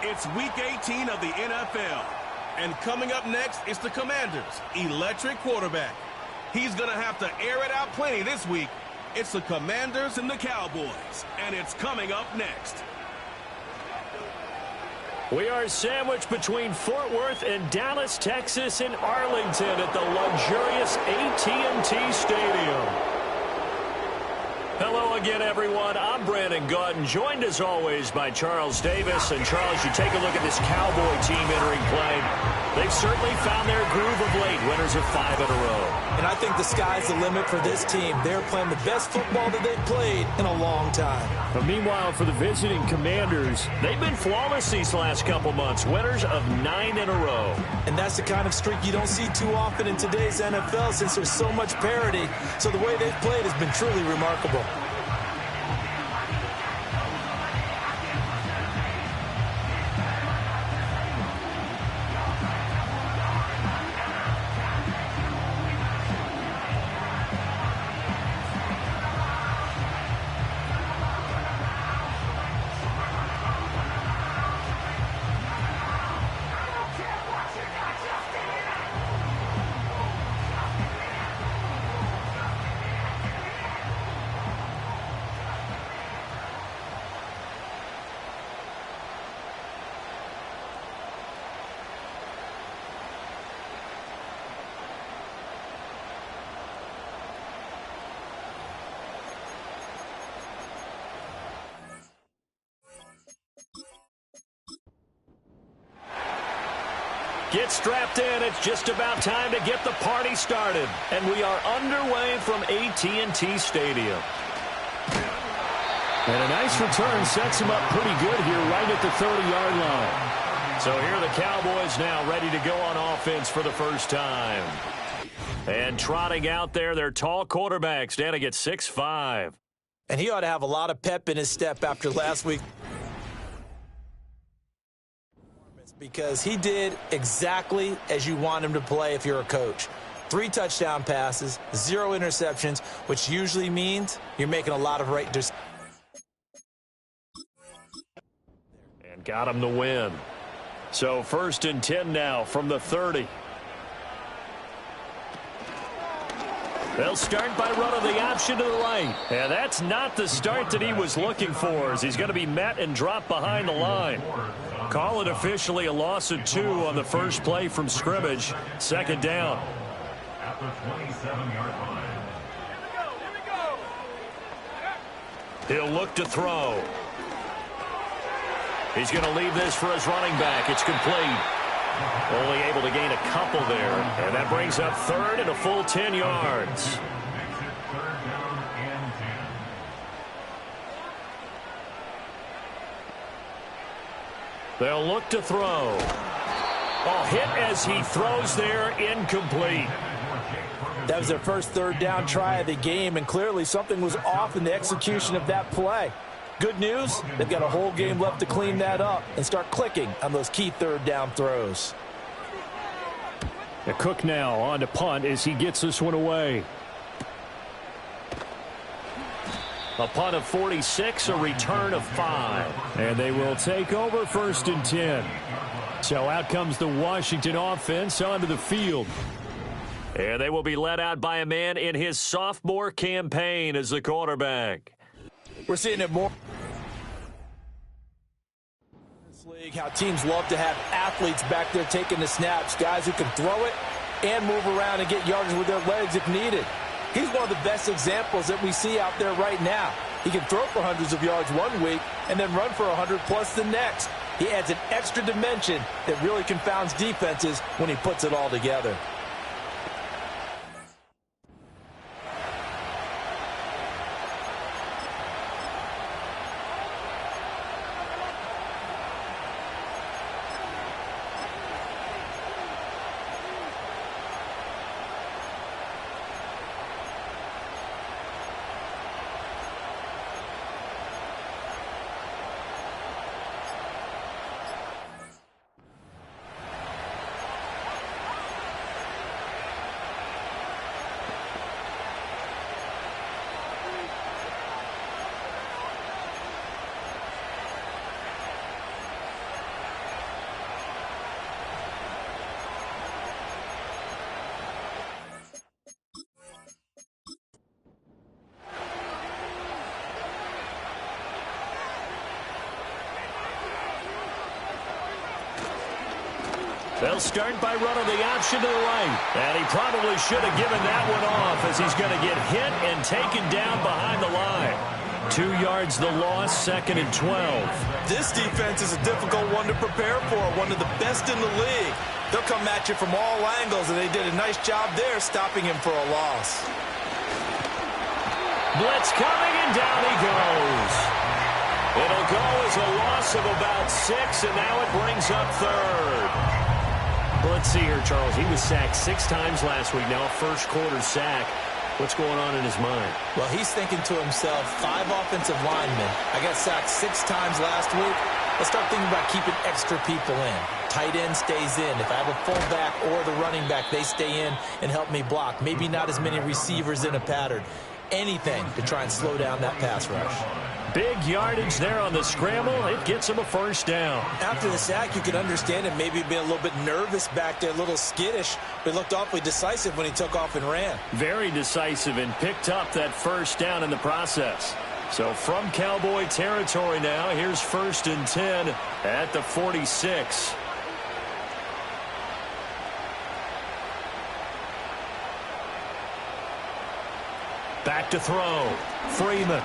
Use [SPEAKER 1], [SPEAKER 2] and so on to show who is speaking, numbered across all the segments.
[SPEAKER 1] It's Week 18 of the NFL. And coming up next is the Commanders' electric quarterback. He's going to have to air it out plenty this week. It's the Commanders and the Cowboys, and it's coming up next.
[SPEAKER 2] We are sandwiched between Fort Worth and Dallas, Texas, and Arlington at the luxurious AT&T Stadium. Hello again, everyone. I'm Brandon Gautin, joined as always by Charles Davis. And Charles, you take a look at this Cowboy team entering play. They've certainly found their groove of late, winners of 5 in a row.
[SPEAKER 3] And I think the sky's the limit for this team. They're playing the best football that they've played in a long time.
[SPEAKER 2] But meanwhile, for the visiting Commanders, they've been flawless these last couple months, winners of 9 in a row.
[SPEAKER 3] And that's the kind of streak you don't see too often in today's NFL since there's so much parity. So the way they've played has been truly remarkable.
[SPEAKER 2] Get strapped in. It's just about time to get the party started. And we are underway from AT&T Stadium. And a nice return sets him up pretty good here right at the 30-yard line. So here are the Cowboys now ready to go on offense for the first time. And trotting out there, their tall quarterback standing at 6'5".
[SPEAKER 3] And he ought to have a lot of pep in his step after last week, because he did exactly as you want him to play if you're a coach. 3 touchdown passes, 0 interceptions, which usually means you're making a lot of right decisions.
[SPEAKER 2] And got him the win. So 1st and 10 now from the 30. They'll start by running the option to the right. And that's not the start that he was looking for, as he's going to be met and dropped behind the line. Call it officially a loss of 2 on the first play from scrimmage. 2nd down.
[SPEAKER 4] At the 27-yard line.
[SPEAKER 2] He'll look to throw. He's going to leave this for his running back. It's complete. Only able to gain a couple there. And that brings up 3rd and a full 10 yards. They'll look to throw. Oh, hit as he throws there, incomplete.
[SPEAKER 3] That was their first 3rd down try of the game, and clearly something was off in the execution of that play. Good news, they've got a whole game left to clean that up and start clicking on those key 3rd down throws.
[SPEAKER 2] The Cook now on to punt as he gets this one away. A punt of 46, a return of 5. And they will take over 1st and 10. So out comes the Washington offense onto the field. And they will be led out by a man in his sophomore campaign as the quarterback.
[SPEAKER 3] We're seeing it more in this league, how teams love to have athletes back there taking the snaps, guys who can throw it and move around and get yardage with their legs if needed. He's one of the best examples that we see out there right now. He can throw for hundreds of yards one week and then run for 100+ the next. He adds an extra dimension that really confounds defenses when he puts it all together.
[SPEAKER 2] They'll start by running the option to the right. And he probably should have given that one off as he's going to get hit and taken down behind the line. 2 yards the loss, 2nd and 12.
[SPEAKER 3] This defense is a difficult one to prepare for, one of the best in the league. They'll come at you from all angles, and they did a nice job there stopping him for a loss.
[SPEAKER 2] Blitz coming, and down he goes. It'll go as a loss of about 6, and now it brings up 3rd. Let's see here, Charles. He was sacked 6 times last week. Now a first-quarter sack. What's going on in his mind?
[SPEAKER 3] Well, he's thinking to himself, 5 offensive linemen. I got sacked 6 times last week. Let's start thinking about keeping extra people in. Tight end stays in. If I have a fullback or the running back, they stay in and help me block. Maybe not as many receivers in a pattern. Anything to try and slow down that pass rush.
[SPEAKER 2] Big yardage there on the scramble. It gets him a first down.
[SPEAKER 3] After the sack, you could understand him maybe being a little bit nervous back there, a little skittish, but looked awfully decisive when he took off and ran.
[SPEAKER 2] Very decisive and picked up that first down in the process. So from Cowboy territory now, here's 1st and 10 at the 46. Back to throw. Freeman.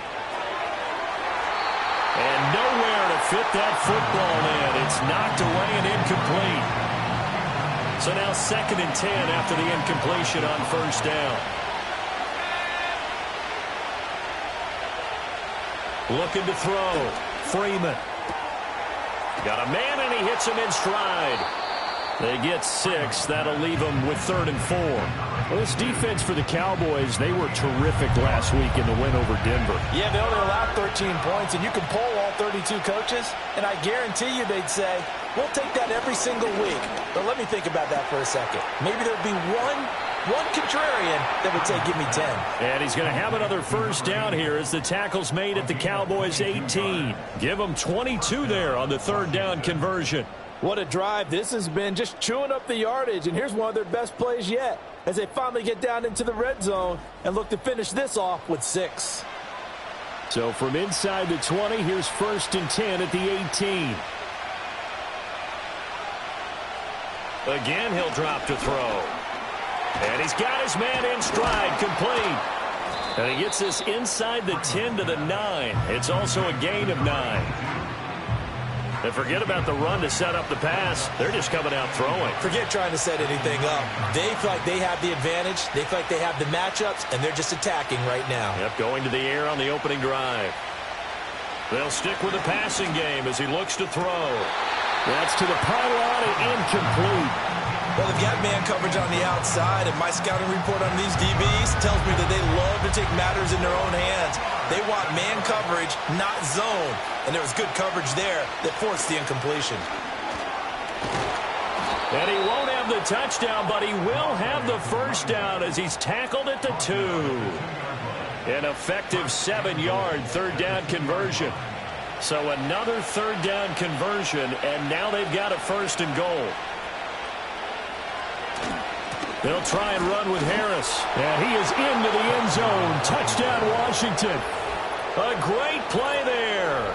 [SPEAKER 2] And nowhere to fit that football in. It's knocked away and incomplete. So now 2nd and 10 after the incompletion on first down. Looking to throw. Freeman. Got a man, and he hits him in stride. They get 6. That'll leave them with 3rd and 4. Well, this defense for the Cowboys, they were terrific last week in the win over Denver.
[SPEAKER 3] Yeah, they only allowed 13 points, and you can poll all 32 coaches, and I guarantee you they'd say, we'll take that every single week. But let me think about that for a second. Maybe there'd be one contrarian that would say, give me 10.
[SPEAKER 2] And he's going to have another first down here as the tackle's made at the Cowboys' 18. Give them 22 there on the 3rd down conversion.
[SPEAKER 3] What a drive this has been, just chewing up the yardage, and here's one of their best plays yet as they finally get down into the red zone and look to finish this off with 6.
[SPEAKER 2] So from inside the 20, here's 1st and 10 at the 18. Again, he'll drop to throw. And he's got his man in stride, complete. And he gets this inside the 10 to the 9. It's also a gain of 9. And forget about the run to set up the pass. They're just coming out throwing.
[SPEAKER 3] Forget trying to set anything up. They feel like they have the advantage. They feel like they have the matchups, and they're just attacking right now.
[SPEAKER 2] Yep, going to the air on the opening drive. They'll stick with the passing game as he looks to throw. That's to the pylon and incomplete.
[SPEAKER 3] Well, they've got man coverage on the outside, and my scouting report on these DBs tells me that they love to take matters in their own hands. They want man coverage, not zone. And there was good coverage there that forced the incompletion.
[SPEAKER 2] And he won't have the touchdown, but he will have the first down as he's tackled at the 2. An effective 7-yard 3rd down conversion. So another 3rd down conversion, and now they've got a 1st and goal. They'll try and run with Harris. And he is into the end zone. Touchdown, Washington. A great play there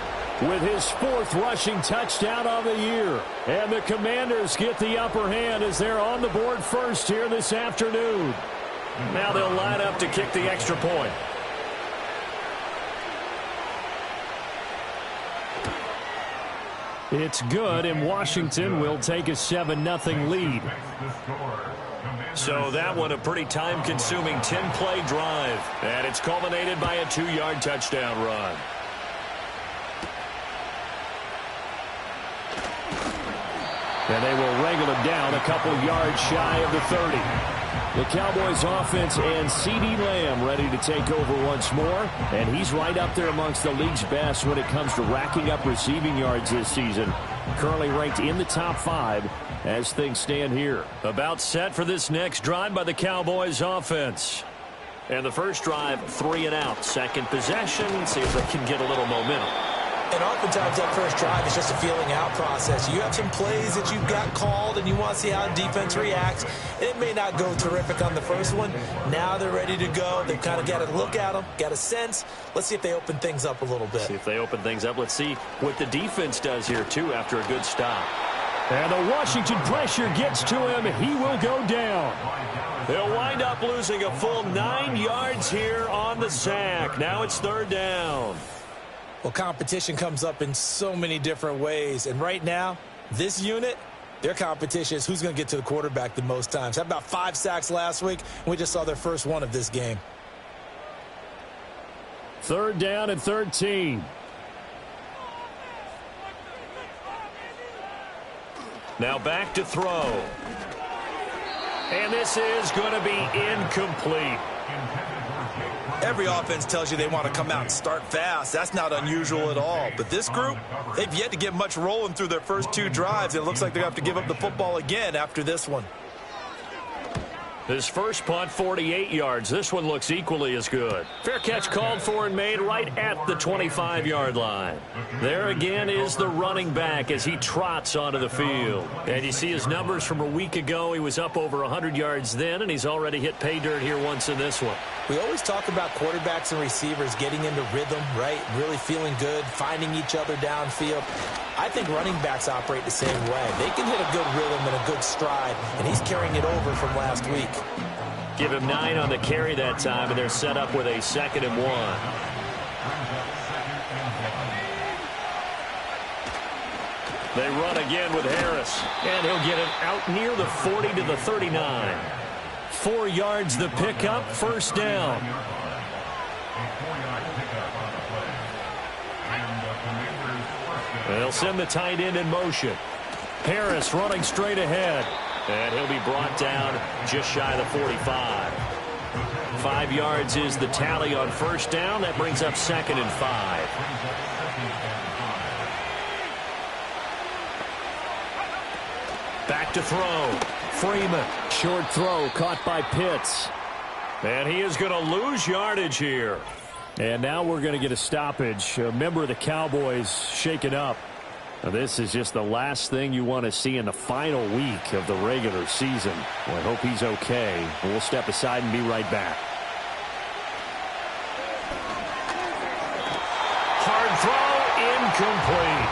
[SPEAKER 2] with his 4th rushing touchdown of the year. And the Commanders get the upper hand as they're on the board first here this afternoon. Now they'll line up to kick the extra point. It's good, and Washington will take a 7-0 lead. So that one a pretty time-consuming 10-play drive. And it's culminated by a 2-yard touchdown run. And they will wrangle him down a couple yards shy of the 30. The Cowboys offense and CeeDee Lamb ready to take over once more. And he's right up there amongst the league's best when it comes to racking up receiving yards this season. Currently ranked in the top 5 as things stand here. About set for this next drive by the Cowboys offense. And the first drive, 3 and out. Second possession, see if they can get a little momentum.
[SPEAKER 3] And oftentimes that first drive is just a feeling out process. You have some plays that you've got called and you want to see how defense reacts. It may not go terrific on the first one. Now they're ready to go. They've kind of got to look at them, got a sense. Let's see if they open things up a little bit.
[SPEAKER 2] See if they open things up. Let's see what the defense does here, too, after a good stop. And the Washington pressure gets to him. He will go down. They'll wind up losing a full 9 yards here on the sack. Now it's 3rd down.
[SPEAKER 3] Well, competition comes up in so many different ways. And right now, this unit, their competition is who's going to get to the quarterback the most times. Had about 5 sacks last week, and we just saw their first one of this game.
[SPEAKER 2] 3rd down and 13. Now back to throw. And this is going to be incomplete.
[SPEAKER 3] Every offense tells you they want to come out and start fast. That's not unusual at all. But this group, they've yet to get much rolling through their first 2 drives. It looks like they're going to have to give up the football again after this one.
[SPEAKER 2] His first punt, 48 yards. This one looks equally as good. Fair catch called for and made right at the 25-yard line. There again is the running back as he trots onto the field. And you see his numbers from a week ago. He was up over 100 yards then, and he's already hit pay dirt here once in this one.
[SPEAKER 3] We always talk about quarterbacks and receivers getting into rhythm, right? Really feeling good, finding each other downfield. I think running backs operate the same way. They can hit a good rhythm and a good stride, and he's carrying it over from last week.
[SPEAKER 2] Give him 9 on the carry that time, and they're set up with a 2nd and 1. They run again with Harris, and he'll get it out near the 40 to the 39. 4 yards the pickup, 1st down. They'll send the tight end in motion. Harris running straight ahead. And he'll be brought down just shy of the 45. 5 yards is the tally on 1st down. That brings up 2nd and 5. Back to throw. Freeman. Short throw caught by Pitts. And he is going to lose yardage here. And now we're going to get a stoppage. A member of the Cowboys shaken up. Now, this is just the last thing you want to see in the final week of the regular season. Well, I hope he's okay. We'll step aside and be right back. Hard throw, incomplete.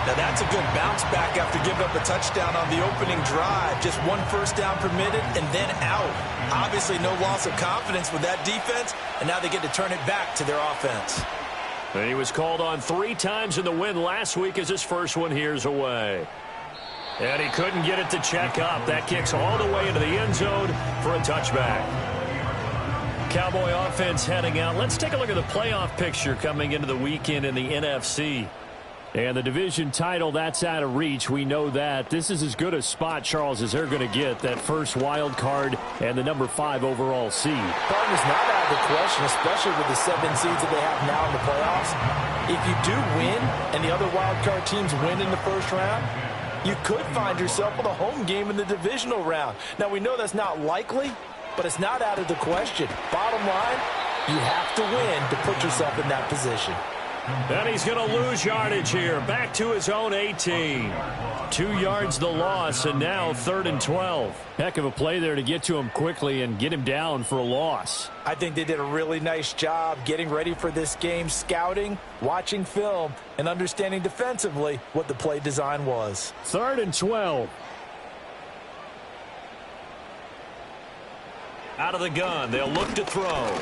[SPEAKER 3] Now that's a good bounce back after giving up a touchdown on the opening drive. Just 1 first down permitted and then out. Obviously no loss of confidence with that defense, and now they get to turn it back to their offense.
[SPEAKER 2] And he was called on 3 times in the win last week as his first one here's away. And he couldn't get it to check up. That kicks all the way into the end zone for a touchback. Cowboy offense heading out. Let's take a look at the playoff picture coming into the weekend in the NFC. And the division title, that's out of reach. We know that. This is as good a spot, Charles, as they're going to get. That first wild card and the number 5 overall seed.
[SPEAKER 3] Partner's not out of the question, especially with the 7 seeds that they have now in the playoffs. If you do win and the other wild card teams win in the first round, you could find yourself with a home game in the divisional round. Now, we know that's not likely, but it's not out of the question. Bottom line, you have to win to put yourself in that position.
[SPEAKER 2] And he's going to lose yardage here. Back to his own 18. 2 yards the loss, and now 3rd and 12. Heck of a play there to get to him quickly and get him down for a loss.
[SPEAKER 3] I think they did a really nice job getting ready for this game, scouting, watching film, and understanding defensively what the play design was.
[SPEAKER 2] 3rd and 12. Out of the gun, they'll look to throw.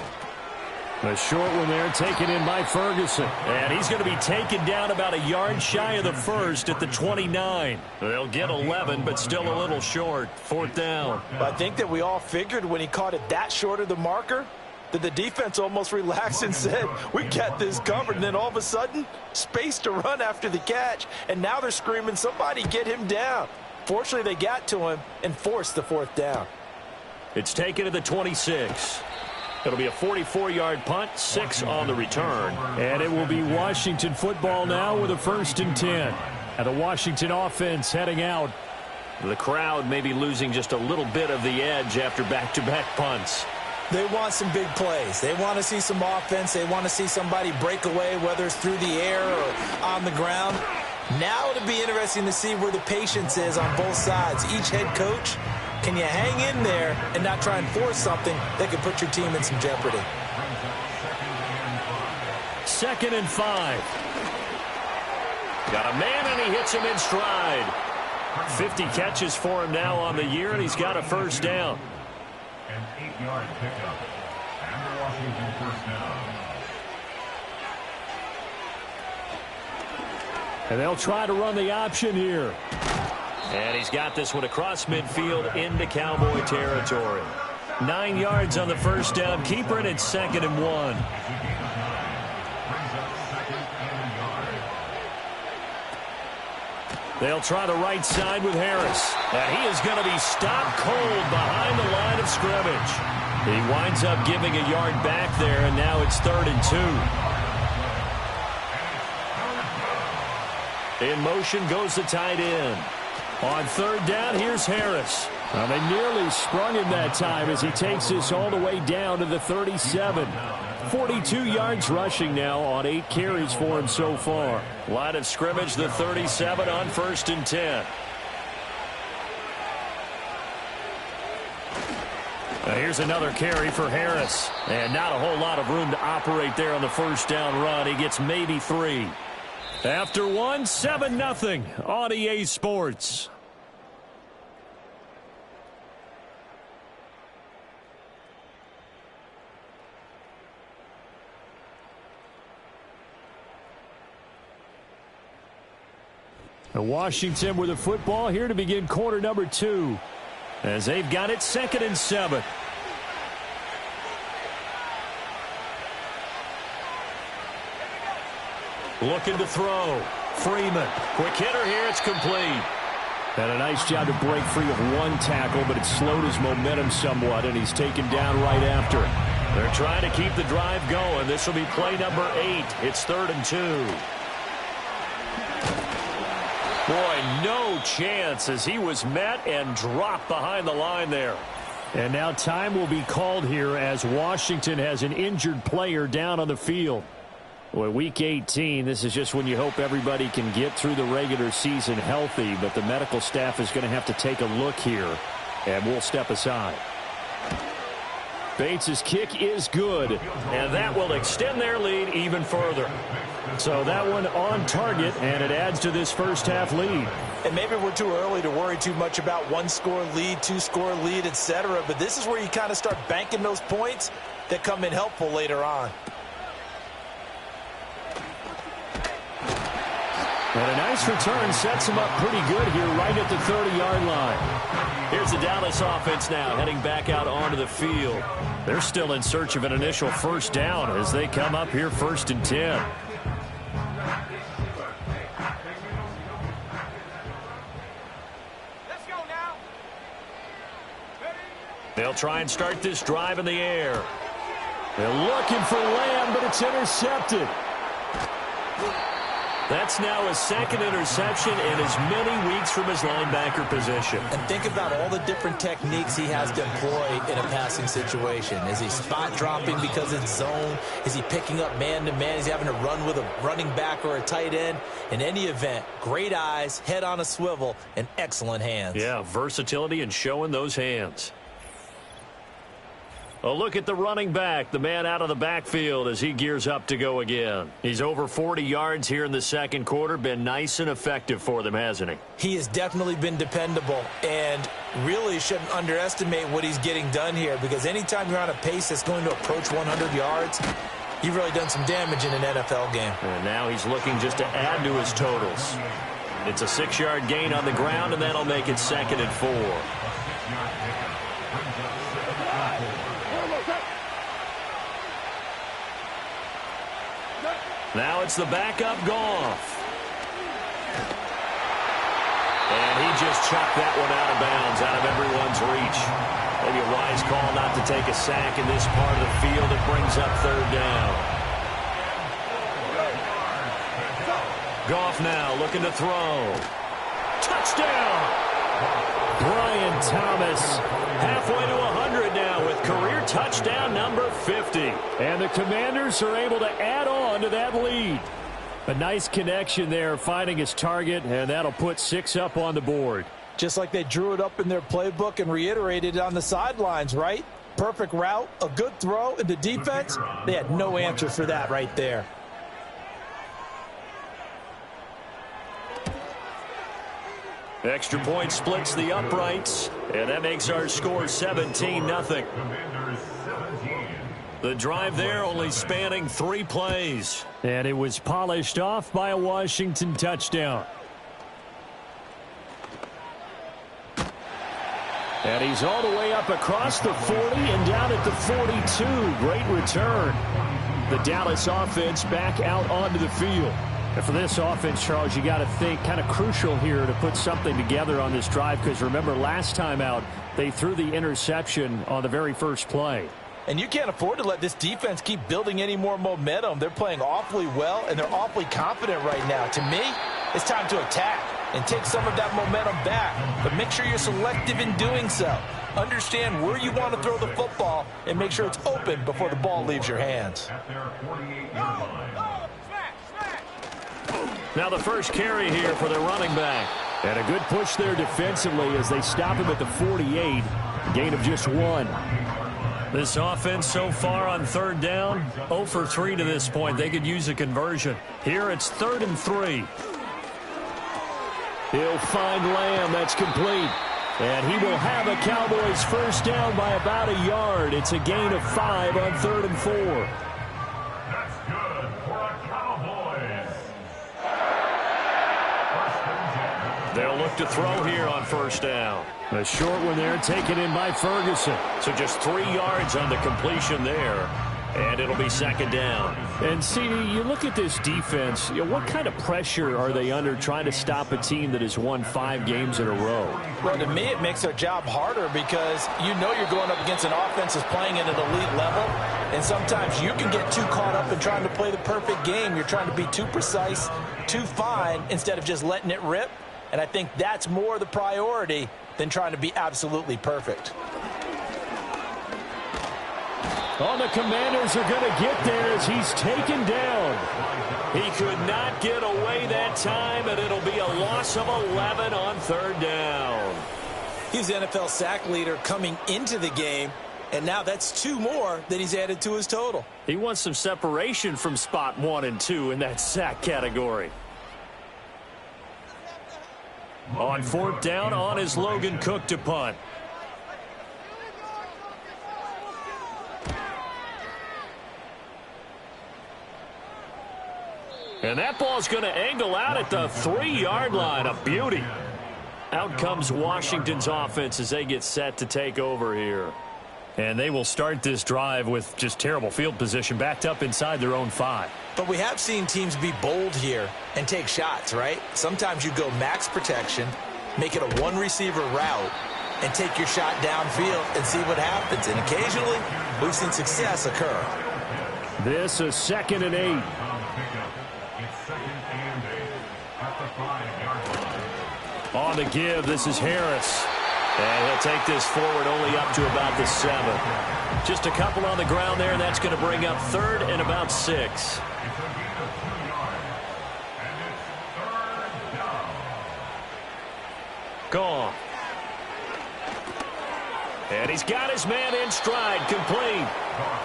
[SPEAKER 2] A short one there, taken in by Ferguson. And he's going to be taken down about a yard shy of the first at the 29. They'll get 11, but still a little short. 4th down.
[SPEAKER 3] I think that we all figured when he caught it that short of the marker that the defense almost relaxed and said, we got this covered. And then all of a sudden, space to run after the catch. And now they're screaming, somebody get him down. Fortunately, they got to him and forced the 4th down.
[SPEAKER 2] It's taken to the 26. It'll be a 44-yard punt, 6 on the return. And it will be Washington football now with a 1st and 10. And the Washington offense heading out. The crowd may be losing just a little bit of the edge after back-to-back punts.
[SPEAKER 3] They want some big plays. They want to see some offense. They want to see somebody break away, whether it's through the air or on the ground. Now it'll be interesting to see where the patience is on both sides. Each head coach, can you hang in there and not try and force something that could put your team in some jeopardy?
[SPEAKER 2] 2nd and 5. Got a man, and he hits him in stride. 50 catches for him now on the year, and he's got a first down.
[SPEAKER 4] An 8-yard pickup. And the Washington first down.
[SPEAKER 2] And they'll try to run the option here. And he's got this one across midfield into Cowboy territory. 9 yards on the first down. Keeper it at 2nd and 1. They'll try the right side with Harris. And he is going to be stopped cold behind the line of scrimmage. He winds up giving a yard back there, and now it's 3rd and 2. In motion goes the tight end. On 3rd down, here's Harris. Well, they nearly sprung him that time as he takes this all the way down to the 37. 42 yards rushing now on 8 carries for him so far. Line of scrimmage, the 37 on 1st and 10. Here's another carry for Harris. And not a whole lot of room to operate there on the first down run. He gets maybe 3. After 1, 7-0 on EA Sports. Washington with the football here to begin quarter number 2. As they've got it 2nd and 7. Looking to throw. Freeman. Quick hitter here. It's complete. And a nice job to break free of 1 tackle, but it slowed his momentum somewhat, and he's taken down right after it. They're trying to keep the drive going. This will be play number 8. It's 3rd and 2. Boy, no chance as he was met and dropped behind the line there. And now time will be called here as Washington has an injured player down on the field. Well, week 18, this is just when you hope everybody can get through the regular season healthy, but the medical staff is going to have to take a look here, and we'll step aside. Bates' kick is good, and that will extend their lead even further. So that one on target, and it adds to this first half lead.
[SPEAKER 3] And maybe we're too early to worry too much about 1-score lead, 2-score lead, etc. But this is where you kind of start banking those points that come in helpful later on.
[SPEAKER 2] And a nice return sets him up pretty good here right at the 30-yard line. Here's the Dallas offense now heading back out onto the field. They're still in search of an initial first down as they come up here 1st and 10. They'll try and start this drive in the air. They're looking for Lamb, but it's intercepted. That's now his 2nd interception in as many weeks from his linebacker position.
[SPEAKER 3] And think about all the different techniques he has to employ in a passing situation. Is he spot dropping because it's zone? Is he picking up man-to-man? Is he having to run with a running back or a tight end? In any event, great eyes, head on a swivel, and excellent hands.
[SPEAKER 2] Yeah, versatility and showing those hands. A look at the running back, the man out of the backfield as he gears up to go again. He's over 40 yards here in the 2nd quarter. Been nice and effective for them, hasn't he?
[SPEAKER 3] He has definitely been dependable, and really shouldn't underestimate what he's getting done here, because anytime you're on a pace that's going to approach 100 yards, you've really done some damage in an NFL game.
[SPEAKER 2] And now he's looking just to add to his totals. It's a 6-yard gain on the ground, and that'll make it 2nd and 4. Now it's the backup Goff. And he just chucked that one out of bounds, out of everyone's reach. Maybe a wise call not to take a sack in this part of the field. It brings up 3rd down. Goff now looking to throw. Touchdown! Brian Thomas halfway to 100 now with career touchdown number 50. And the Commanders are able to add on to that lead. A nice connection there, finding his target, and that'll put 6 up on the board.
[SPEAKER 3] Just like they drew it up in their playbook and reiterated it on the sidelines, right? Perfect route, a good throw, and the defense, they had no answer for that right there.
[SPEAKER 2] Extra point splits the uprights, and that makes our score 17-0. The drive there only spanning 3 plays. And it was polished off by a Washington touchdown. And he's all the way up across the 40 and down at the 42. Great return. The Dallas offense back out onto the field. And for this offense, Charles, you got to think kind of crucial here to put something together on this drive, because remember last time out they threw the interception on the very first play.
[SPEAKER 3] And you can't afford to let this defense keep building any more momentum. They're playing awfully well, and they're awfully confident right now. To me, it's time to attack and take some of that momentum back. But make sure you're selective in doing so. Understand where you want to throw the football and make sure it's open before the ball leaves your hands.
[SPEAKER 2] Now the first carry here for their running back. And a good push there defensively as they stop him at the 48. Gain of just 1. This offense so far on third down, 0 for 3 to this point. They could use a conversion. Here it's 3rd and 3. He'll find Lamb. That's complete. And he will have a Cowboys first down by about a yard. It's a gain of 5 on 3rd and 4.
[SPEAKER 4] That's good for a Cowboys.
[SPEAKER 2] They'll look to throw here on first down. A short one there, taken in by Ferguson. So just 3 yards on the completion there. And it'll be 2nd down. And, CD, you look at this defense, what kind of pressure are they under trying to stop a team that has won 5 games in a row?
[SPEAKER 3] Well, to me, it makes their job harder because you know you're going up against an offense that's playing at an elite level. And sometimes you can get too caught up in trying to play the perfect game. You're trying to be too precise, too fine, instead of just letting it rip. And I think that's more the priority than trying to be absolutely perfect.
[SPEAKER 2] Oh, the Commanders are going to get there as he's taken down. He could not get away that time, and it'll be a loss of 11 on 3rd down.
[SPEAKER 3] He's the NFL sack leader coming into the game, and now that's 2 more that he's added to his total.
[SPEAKER 2] He wants some separation from spot 1 and 2 in that sack category. On 4th down, on is Logan Cook to punt. And that ball's going to angle out at the 3-yard line. A beauty. Out comes Washington's offense as they get set to take over here. And they will start this drive with just terrible field position, backed up inside their own 5.
[SPEAKER 3] But we have seen teams be bold here and take shots, right? Sometimes you go max protection, make it a 1-receiver route, and take your shot downfield and see what happens. And occasionally, we've seen success occur.
[SPEAKER 2] This is 2nd and 8. On the give, this is Harris. And he'll take this forward only up to about the 7. Just a couple on the ground there, and that's going to bring up 3rd and about 6. Gone. And he's got his man in stride, complete.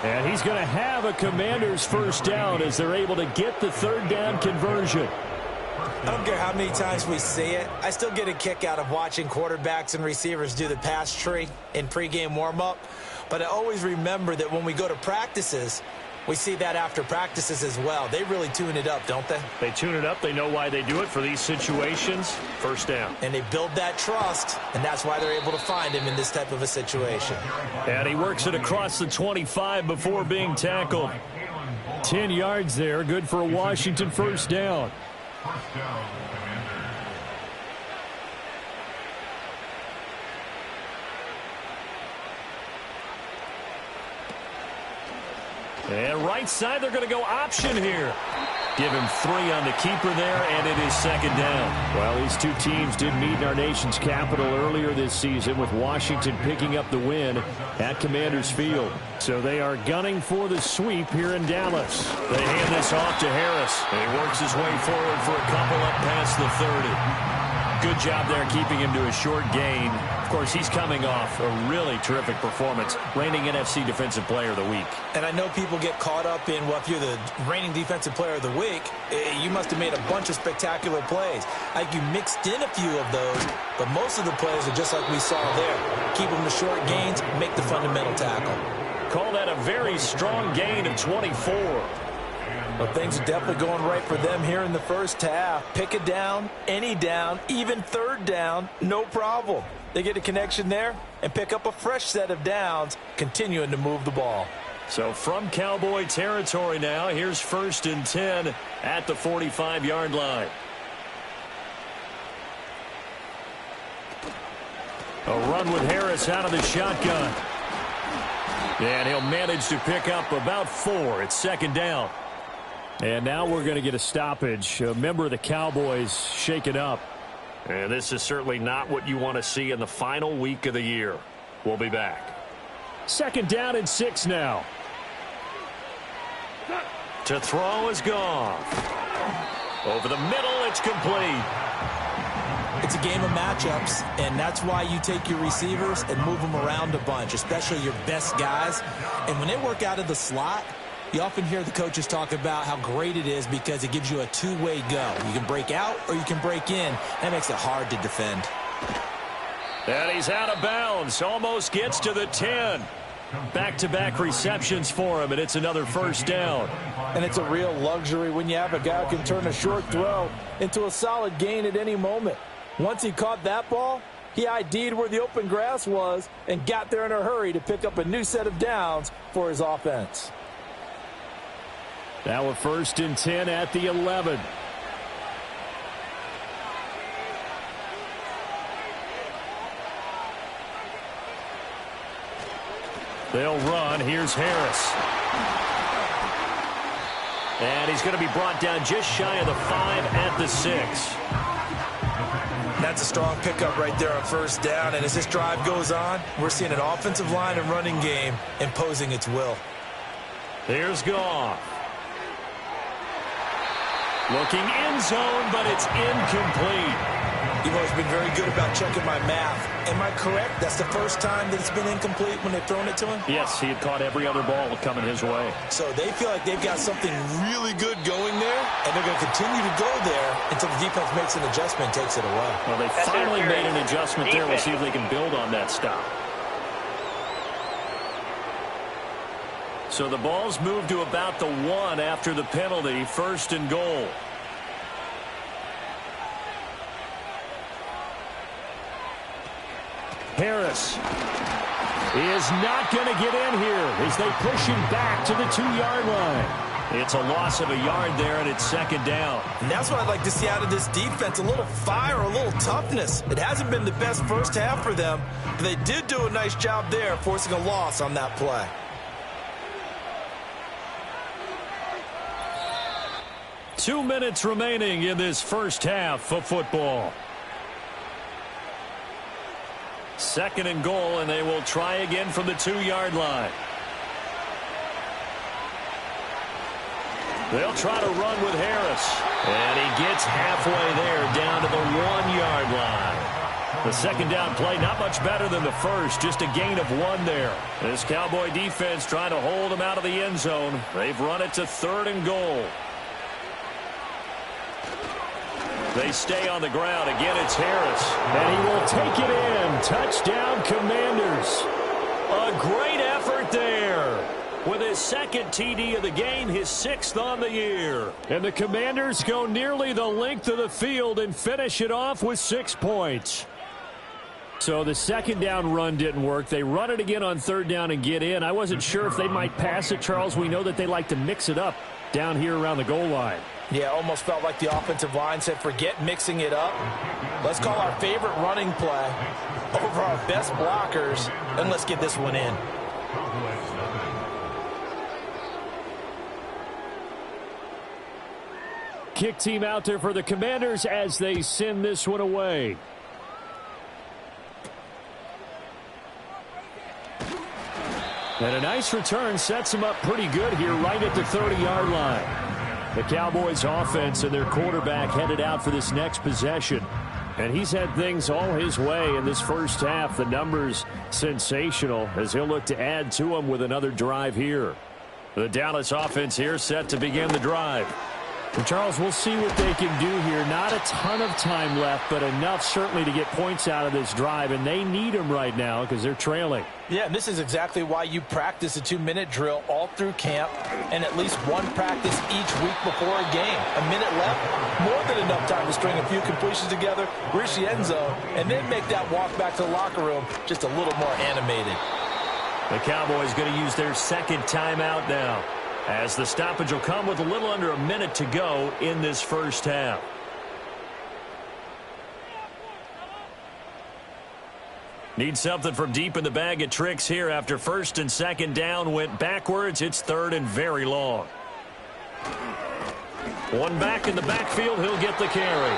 [SPEAKER 2] And he's going to have a Commanders first down as they're able to get the 3rd down conversion.
[SPEAKER 3] I don't care how many times we see it. I still get a kick out of watching quarterbacks and receivers do the pass tree in pregame warm-up. But I always remember that when we go to practices, we see that after practices as well. They really tune it up, don't they?
[SPEAKER 2] They tune it up. They know why they do it for these situations. First down.
[SPEAKER 3] And they build that trust, and that's why they're able to find him in this type of a situation.
[SPEAKER 2] And he works it across the 25 before being tackled. 10 yards there. Good for a Washington first down.
[SPEAKER 4] First down, Commanders.
[SPEAKER 2] And right side, they're going to go option here. Give him 3 on the keeper there, and it is 2nd down. Well, these two teams did meet in our nation's capital earlier this season, with Washington picking up the win at Commanders Field. So they are gunning for the sweep here in Dallas. They hand this off to Harris. And he works his way forward for a couple up past the 30. Good job there keeping him to a short gain. Of course, he's coming off a really terrific performance, reigning NFC Defensive Player of the Week.
[SPEAKER 3] And I know people get caught up in, well, if you're the reigning Defensive Player of the Week, you must have made a bunch of spectacular plays. I think you mixed in a few of those, but most of the plays are just like we saw there. Keep them to short gains, make the fundamental tackle.
[SPEAKER 2] Call that a very strong gain of 24.
[SPEAKER 3] Well, things are definitely going right for them here in the first half. Pick a down, any down, even third down, no problem. They get a connection there and pick up a fresh set of downs, continuing to move the ball.
[SPEAKER 2] So from Cowboy territory now, here's 1st and 10 at the 45-yard line. A run with Harris out of the shotgun. And he'll manage to pick up about 4. It's 2nd down. And now we're going to get a stoppage. A member of the Cowboys shaken up. And this is certainly not what you want to see in the final week of the year. We'll be back. 2nd down and 6 now. To throw is gone. Over the middle, it's complete.
[SPEAKER 3] It's a game of matchups, and that's why you take your receivers and move them around a bunch, especially your best guys. And when they work out of the slot, you often hear the coaches talk about how great it is because it gives you a two-way go. You can break out or you can break in. That makes it hard to defend.
[SPEAKER 2] And he's out of bounds. Almost gets to the 10. Back-to-back receptions for him, and it's another 1st down.
[SPEAKER 3] And it's a real luxury when you have a guy who can turn a short throw into a solid gain at any moment. Once he caught that ball, he ID'd where the open grass was and got there in a hurry to pick up a new set of downs for his offense.
[SPEAKER 2] Now a 1st and 10 at the 11. They'll run. Here's Harris. And he's going to be brought down just shy of the 5 at the 6.
[SPEAKER 3] That's a strong pickup right there on 1st down. And as this drive goes on, we're seeing an offensive line and running game imposing its will.
[SPEAKER 2] Here's Goff. Looking end zone, but it's incomplete.
[SPEAKER 3] You've always been very good about checking my math. Am I correct? That's the first time that it's been incomplete when they've thrown it to him?
[SPEAKER 2] Yes, he had caught every other ball coming his way.
[SPEAKER 3] So they feel like they've got something really good going there, and they're going to continue to go there until the defense makes an adjustment and takes it away.
[SPEAKER 2] Well, they finally made an adjustment there. We'll see if they can build on that stop. So the ball's moved to about the 1 after the penalty. 1st and goal. Harris is not going to get in here as they push him back to the 2-yard line. It's a loss of a yard there, and it's 2nd down.
[SPEAKER 3] And that's what I'd like to see out of this defense, a little fire, a little toughness. It hasn't been the best first half for them, but they did do a nice job there forcing a loss on that play.
[SPEAKER 2] Two minutes remaining in this first half of football. 2nd and goal, and they will try again from the 2-yard line. They'll try to run with Harris. And he gets halfway there down to the 1-yard line. The 2nd down play not much better than the first, just a gain of 1 there. This Cowboy defense trying to hold him out of the end zone. They've run it to 3rd and goal. They stay on the ground. Again, it's Harris. And he will take it in. Touchdown, Commanders. A great effort there. With his 2nd TD of the game, his 6th on the year. And the Commanders go nearly the length of the field and finish it off with 6 points. So the 2nd down run didn't work. They run it again on 3rd down and get in. I wasn't sure if they might pass it, Charles. We know that they like to mix it up down here around the goal line.
[SPEAKER 3] Yeah, almost felt like the offensive line said, forget mixing it up. Let's call our favorite running play over our best blockers, and let's get this one in.
[SPEAKER 2] Kick team out there for the Commanders as they send this one away. And a nice return sets them up pretty good here right at the 30-yard line. The Cowboys offense and their quarterback headed out for this next possession. And he's had things all his way in this first half. The numbers sensational as he'll look to add to them with another drive here. The Dallas offense here set to begin the drive. And Charles, we'll see what they can do here. Not a ton of time left, but enough certainly to get points out of this drive, and they need them right now because they're trailing.
[SPEAKER 3] Yeah, and this is exactly why you practice a 2-minute drill all through camp and at least one practice each week before a game. A minute left, more than enough time to string a few completions together, reach the end zone, and then make that walk back to the locker room just a little more animated.
[SPEAKER 2] The Cowboys going to use their second timeout now, as the stoppage will come with a little under a minute to go in this first half. Need something from deep in the bag of tricks here after first and second down went backwards. It's third and very long. One back in the backfield. He'll get the carry.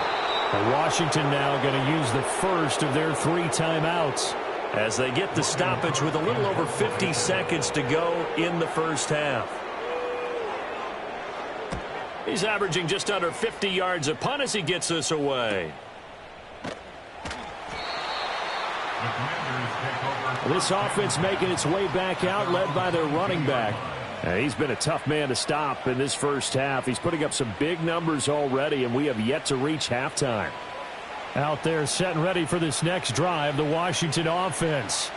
[SPEAKER 2] And Washington now going to use the first of their 3 timeouts as they get the stoppage with a little over 50 seconds to go in the first half. He's averaging just under 50 yards a punt as he gets this away. This offense making its way back out, led by their running back. He's been a tough man to stop in this first half. He's putting up some big numbers already, and we have yet to reach halftime. Out there set and ready for this next drive, the Washington offense.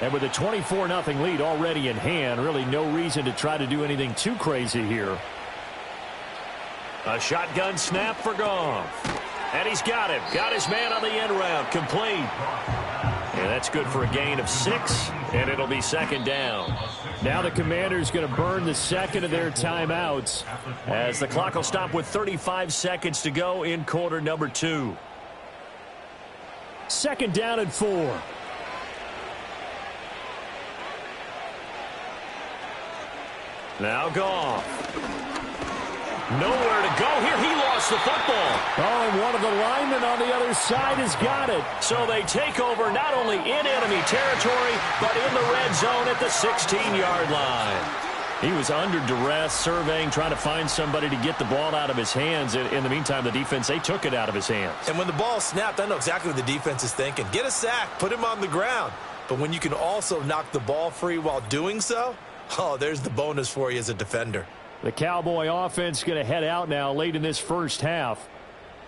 [SPEAKER 2] And with a 24-0 lead already in hand, really no reason to try to do anything too crazy here. A shotgun snap for Goff. And he's got him. Got his man on the end route. Complete. And that's good for a gain of 6. And it'll be second down. Now the Commanders going to burn the second of their timeouts as the clock will stop with 35 seconds to go in quarter number 2. Second down and 4. Now Goff. Nowhere to go here. He lost the football. Oh, and one of the linemen on the other side has got it. So they take over not only in enemy territory, but in the red zone at the 16-yard line. He was under duress, surveying, trying to find somebody to get the ball out of his hands. In the meantime, the defense, they took it out of his hands.
[SPEAKER 3] And when the ball snapped, I know exactly what the defense is thinking. Get a sack, put him on the ground. But when you can also knock the ball free while doing so, oh, there's the bonus for you as a defender.
[SPEAKER 2] The Cowboy offense going to head out now late in this first half.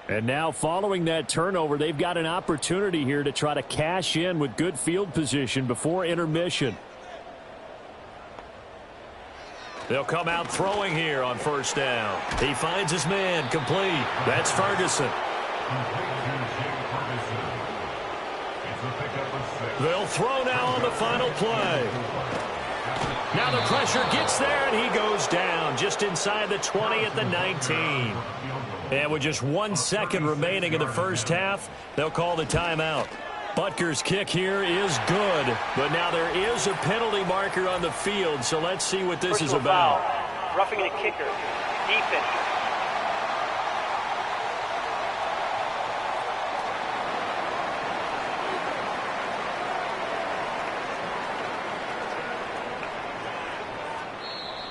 [SPEAKER 2] And now following that turnover, they've got an opportunity here to try to cash in with good field position before intermission. They'll come out throwing here on first down. He finds his man, complete. That's Ferguson. They'll throw now on the final play. Now the pressure gets there, and he goes down just inside the 20 at the 19. And with just 1 second remaining in the first half, they'll call the timeout. Butker's kick here is good, but now there is a penalty marker on the field, so let's see what this is about.
[SPEAKER 5] Foul. Roughing a kicker. Defense.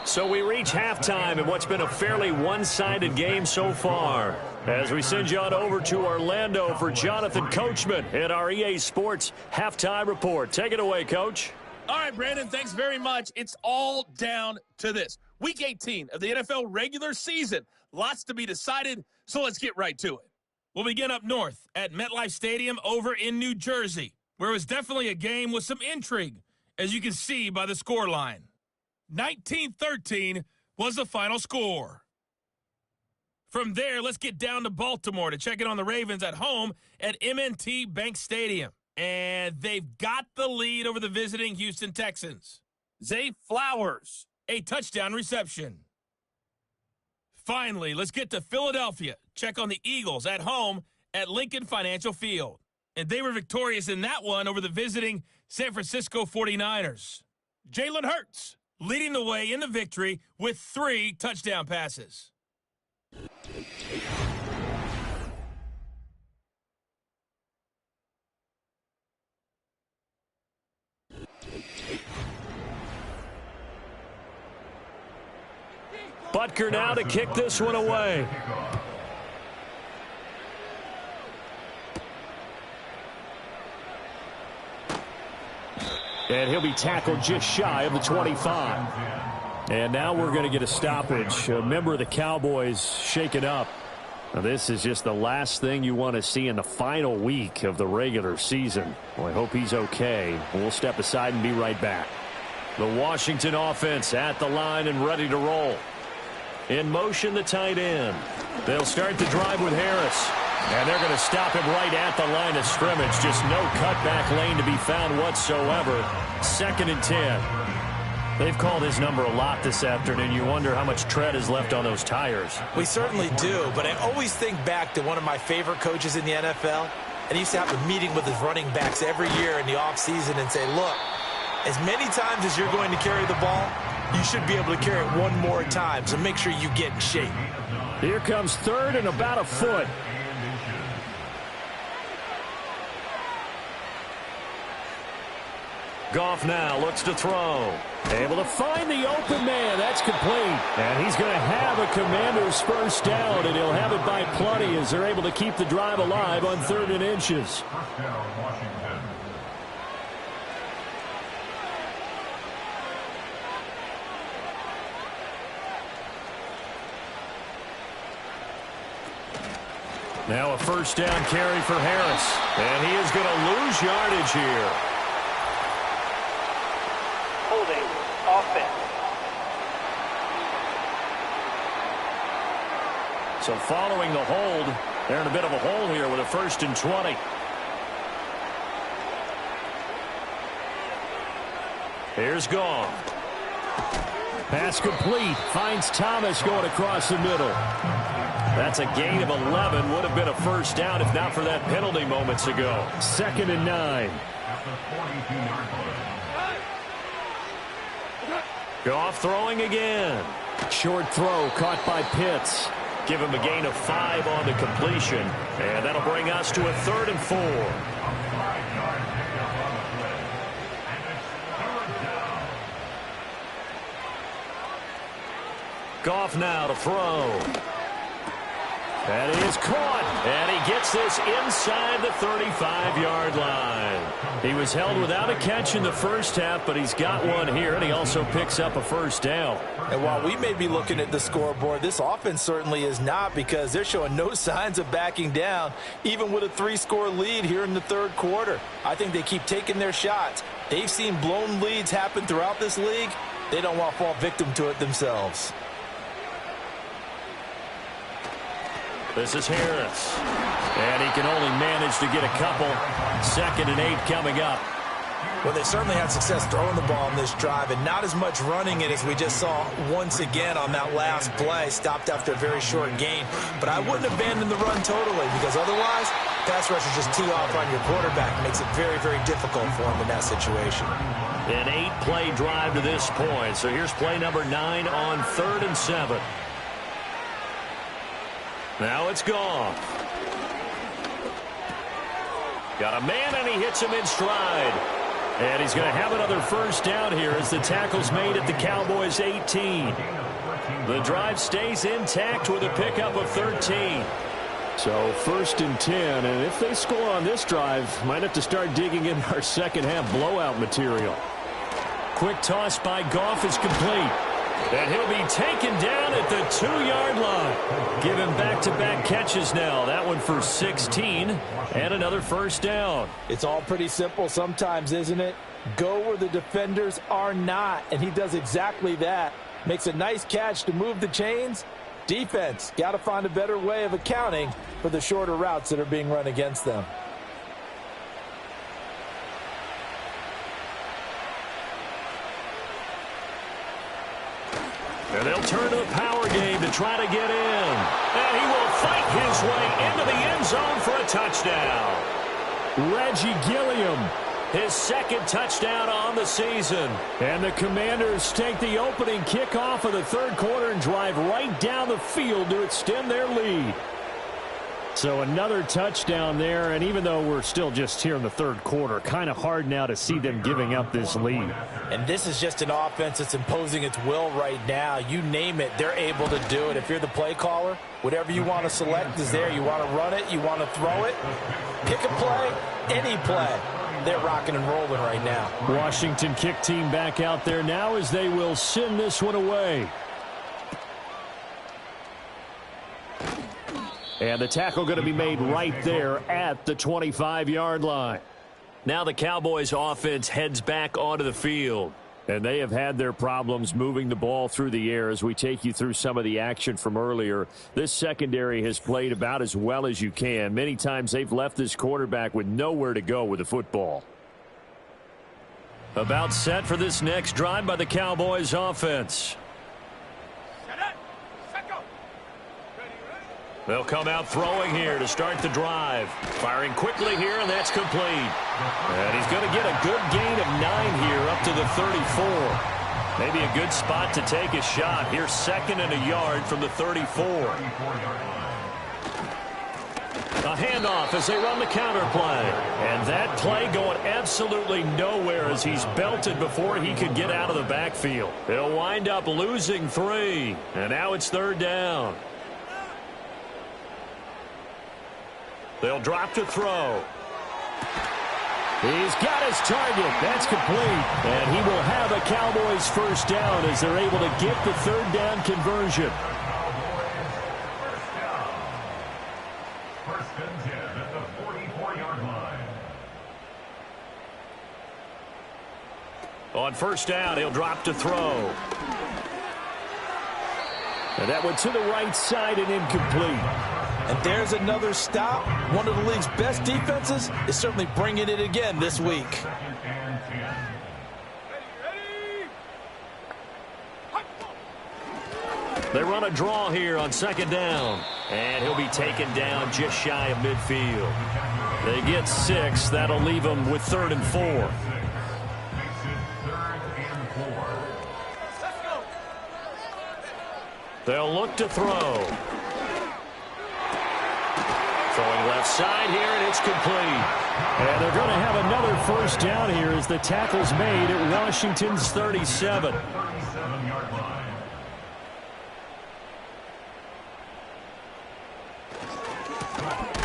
[SPEAKER 2] So we reach halftime in what's been a fairly one-sided game so far. As we send you on over to Orlando for Jonathan Coachman at our EA Sports Halftime Report. Take it away, Coach.
[SPEAKER 6] All right, Brandon, thanks very much. It's all down to this. Week 18 of the NFL regular season. Lots to be decided, so let's get right to it. We'll begin up north at MetLife Stadium over in New Jersey, where it was definitely a game with some intrigue, as you can see by the scoreline. 19-13 was the final score. From there, let's get down to Baltimore to check in on the Ravens at home at M&T Bank Stadium. And they've got the lead over the visiting Houston Texans. Zay Flowers, a touchdown reception. Finally, let's get to Philadelphia. Check on the Eagles at home at Lincoln Financial Field. And they were victorious in that one over the visiting San Francisco 49ers. Jalen Hurts leading the way in the victory with 3 touchdown passes.
[SPEAKER 2] Butker now to kick this one away. And he'll be tackled just shy of the 25. And now we're going to get a stoppage. A member of the Cowboys shaken up. Now, this is just the last thing you want to see in the final week of the regular season. Well, I hope he's okay. We'll step aside and be right back. The Washington offense at the line and ready to roll. In motion, the tight end. They'll start the drive with Harris. And they're going to stop him right at the line of scrimmage. Just no cutback lane to be found whatsoever. 2nd and 10. They've called his number a lot this afternoon. You wonder how much tread is left on those tires.
[SPEAKER 3] We certainly do, but I always think back to one of my favorite coaches in the NFL. And he used to have a meeting with his running backs every year in the offseason and say, look, as many times as you're going to carry the ball, you should be able to carry it one more time, so make sure you get in shape.
[SPEAKER 2] Here comes 3rd and about a foot. Goff now looks to throw. Able to find the open man. That's complete. And he's going to have a Commanders first down, and he'll have it by plenty as they're able to keep the drive alive on 3rd and inches.
[SPEAKER 4] First down, Washington.
[SPEAKER 2] Now a first down carry for Harris. And he is going to lose yardage here.
[SPEAKER 5] Holding offense.
[SPEAKER 2] So following the hold, they're in a bit of a hole here with a 1st and 20. Here's Goff. Pass complete. Finds Thomas going across the middle. That's a gain of 11. Would have been a first down if not for that penalty moments ago. 2nd and 9. Goff throwing again. Short throw caught by Pitts. Give him a gain of 5 on the completion. And that'll bring us to a 3rd and 4. Goff now to throw. That is caught, and he gets this inside the 35-yard line. He was held without a catch in the first half, but he's got one here, and he also picks up a first down.
[SPEAKER 3] And while we may be looking at the scoreboard, this offense certainly is not, because they're showing no signs of backing down, even with a 3-score lead here in the 3rd quarter. I think they keep taking their shots. They've seen blown leads happen throughout this league. They don't want to fall victim to it themselves.
[SPEAKER 2] This is Harris. And he can only manage to get a couple. 2nd and 8 coming up.
[SPEAKER 3] Well, they certainly had success throwing the ball in this drive, and not as much running it as we just saw once again on that last play. Stopped after a very short gain. But I wouldn't abandon the run totally, because otherwise, pass rushers just tee off on your quarterback. It makes it very, very difficult for him in that situation.
[SPEAKER 2] An 8-play drive to this point. So here's play number 9 on 3rd and 7. Now it's Goff. Got a man, and he hits him in stride. And he's going to have another first down here as the tackle's made at the Cowboys' 18. The drive stays intact with a pickup of 13. So 1st and 10, and if they score on this drive, might have to start digging in our second half blowout material. Quick toss by Goff is complete. And he'll be taken down at the 2-yard line. Give him back-to-back catches now. That one for 16 and another first down.
[SPEAKER 3] It's all pretty simple sometimes, isn't it? Go where the defenders are not, and he does exactly that. Makes a nice catch to move the chains. Defense, got to find a better way of accounting for the shorter routes that are being run against them.
[SPEAKER 2] And they'll turn to the power game to try to get in. And he will fight his way into the end zone for a touchdown. Reggie Gilliam, his 2nd touchdown on the season. And the Commanders take the opening kickoff of the 3rd quarter and drive right down the field to extend their lead. So another touchdown there, and even though we're still just here in the third quarter, kind of hard now to see them giving up this lead.
[SPEAKER 3] And this is just an offense that's imposing its will right now. You name it, they're able to do it. If you're the play caller, whatever you want to select is there. You want to run it, you want to throw it, pick a play, any play. They're rocking and rolling right now.
[SPEAKER 2] Washington kick team back out there now as they will send this one away. And the tackle going to be made right there at the 25-yard line. Now the Cowboys offense heads back onto the field. And they have had their problems moving the ball through the air as we take you through some of the action from earlier. This secondary has played about as well as you can. Many times they've left this quarterback with nowhere to go with the football. About set for this next drive by the Cowboys offense. They'll come out throwing here to start the drive. Firing quickly here, and that's complete. And he's going to get a good gain of 9 here up to the 34. Maybe a good spot to take a shot. Here's 2nd and a yard from the 34. A handoff as they run the counter play. And that play going absolutely nowhere as he's belted before he could get out of the backfield. They'll wind up losing 3. And now it's 3rd down. They'll drop to throw. He's got his target. That's complete. And he will have a Cowboys first down as they're able to get the 3rd down conversion.
[SPEAKER 4] First and 10 at the 44-yard line.
[SPEAKER 2] On first down, he'll drop to throw. And that went to the right side and incomplete.
[SPEAKER 3] And there's another stop. One of the league's best defenses is certainly bringing it again this week.
[SPEAKER 2] They run a draw here on 2nd down. And he'll be taken down just shy of midfield. They get 6. That'll leave them with 3rd and 4. They'll look to throw. Throwing left side here, and it's complete. And they're going to have another first down here as the tackle's made at Washington's 37.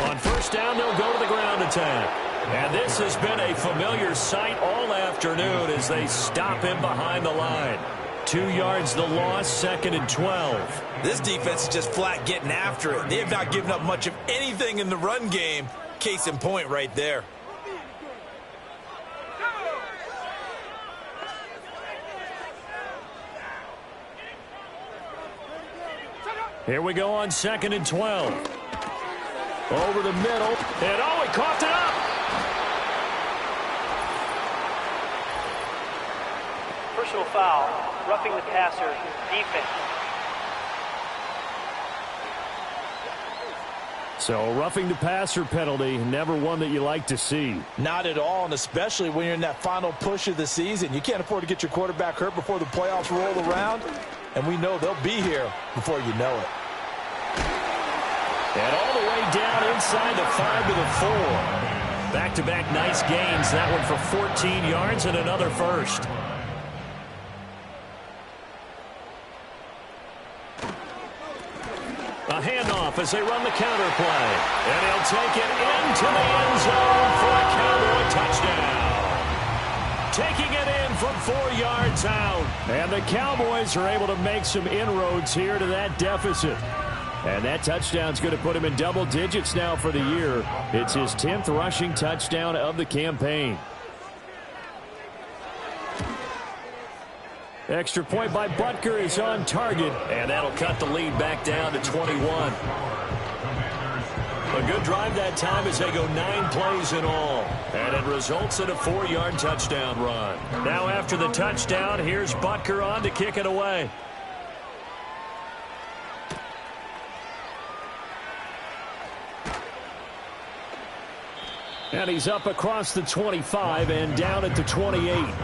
[SPEAKER 2] On first down, they'll go to the ground attack. And this has been a familiar sight all afternoon as they stop him behind the line. 2 yards the loss, 2nd and 12.
[SPEAKER 3] This defense is just flat getting after it. They have not given up much of anything in the run game. Case in point right there.
[SPEAKER 2] Here we go on 2nd and 12. Over the middle. And oh, he coughed it up.
[SPEAKER 5] Personal foul. Roughing the passer, defense.
[SPEAKER 2] So a roughing the passer penalty, never one that you like to see.
[SPEAKER 3] Not at all, and especially when you're in that final push of the season. You can't afford to get your quarterback hurt before the playoffs roll around, and we know they'll be here before you know it.
[SPEAKER 2] And all the way down inside the 5 to the 4. Back-to-back nice gains. That one for 14 yards and another first. A handoff as they run the counter play. And he'll take it into the end zone for a Cowboy touchdown. Taking it in from 4 yards out. And the Cowboys are able to make some inroads here to that deficit. And that touchdown's going to put him in double digits now for the year. It's his 10th rushing touchdown of the campaign. Extra point by Butker is on target, and that'll cut the lead back down to 21. A good drive that time as they go 9 plays in all, and it results in a 4-yard touchdown run. Now after the touchdown, here's Butker on to kick it away. And he's up across the 25 and down at the 28.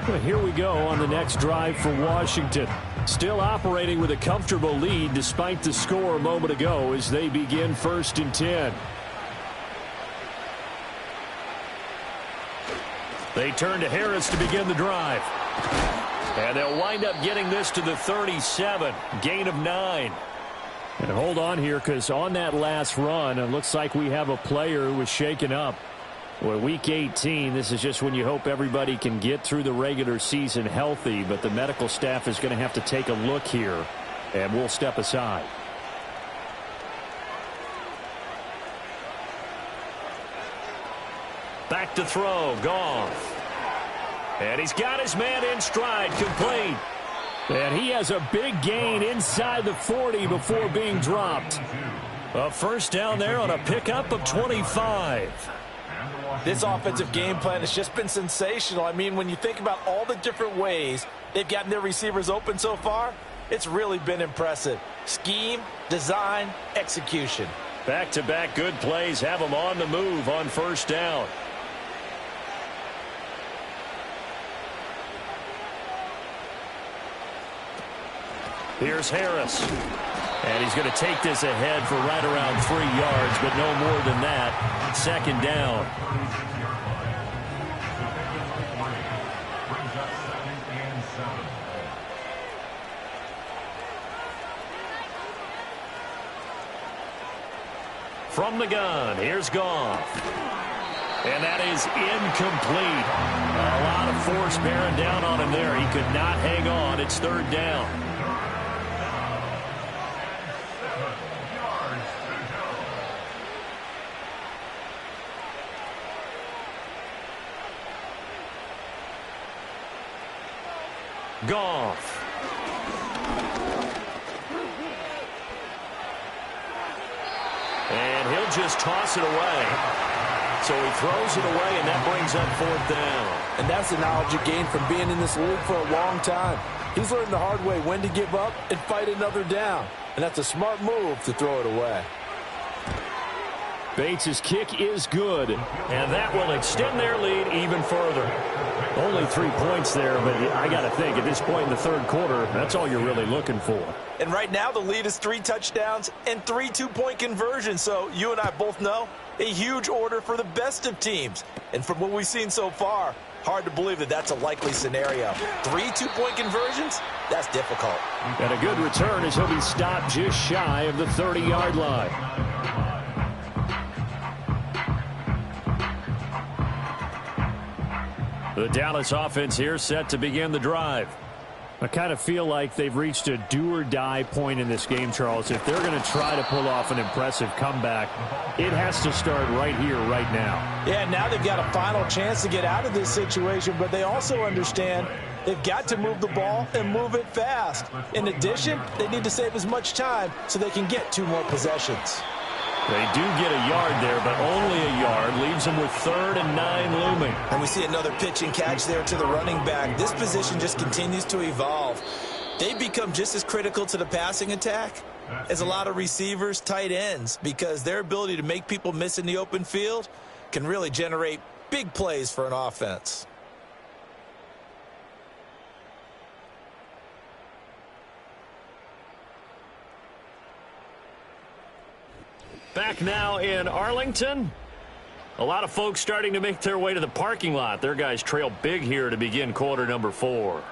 [SPEAKER 2] Well, here we go on the next drive for Washington. Still operating with a comfortable lead despite the score a moment ago as they begin 1st and 10. They turn to Harris to begin the drive. And they'll wind up getting this to the 37. Gain of 9. And hold on here, because on that last run, it looks like we have a player who was shaken up. Well, Week 18, this is just when you hope everybody can get through the regular season healthy, but the medical staff is going to have to take a look here, and we'll step aside. Back to throw, Goff. And he's got his man in stride, complete. And he has a big gain inside the 40 before being dropped. A first down there on a pickup of 25.
[SPEAKER 3] This offensive game plan has just been sensational. I mean, when you think about all the different ways they've gotten their receivers open so far, it's really been impressive. Scheme, design, execution.
[SPEAKER 2] Back-to-back good plays have them on the move on first down. Here's Harris. And he's going to take this ahead for right around 3 yards, but no more than that. Second down. From the gun, here's Goff. And that is incomplete. A lot of force bearing down on him there. He could not hang on. It's third down. Goff. And he'll just toss it away. So he throws it away, and that brings up fourth down.
[SPEAKER 3] And that's the knowledge you gain from being in this league for a long time. He's learned the hard way when to give up and fight another down. And that's a smart move to throw it away.
[SPEAKER 2] Bates' kick is good, and that will extend their lead even further. Only 3 points there, but I got to think at this point in the third quarter, that's all you're really looking for.
[SPEAKER 3] And right now the lead is 3 touchdowns and 3 two-point conversions. So you and I both know a huge order for the best of teams. And from what we've seen so far, hard to believe that that's a likely scenario. 3 two-point conversions? That's difficult.
[SPEAKER 2] And a good return as he'll be stopped just shy of the 30-yard line. The Dallas offense here set to begin the drive. I kind of feel like they've reached a do-or-die point in this game, Charles. If they're going to try to pull off an impressive comeback, it has to start right here, right now.
[SPEAKER 3] Yeah, now they've got a final chance to get out of this situation, but they also understand they've got to move the ball and move it fast. In addition, they need to save as much time so they can get 2 more possessions.
[SPEAKER 2] They do get a yard there, but only a yard. Leaves them with 3rd and 9 looming.
[SPEAKER 3] And we see another pitch and catch there to the running back. This position just continues to evolve. They become just as critical to the passing attack as a lot of receivers, tight ends, because their ability to make people miss in the open field can really generate big plays for an offense.
[SPEAKER 2] Back now in Arlington. A lot of folks starting to make their way to the parking lot. Their guys trail big here to begin quarter number 4.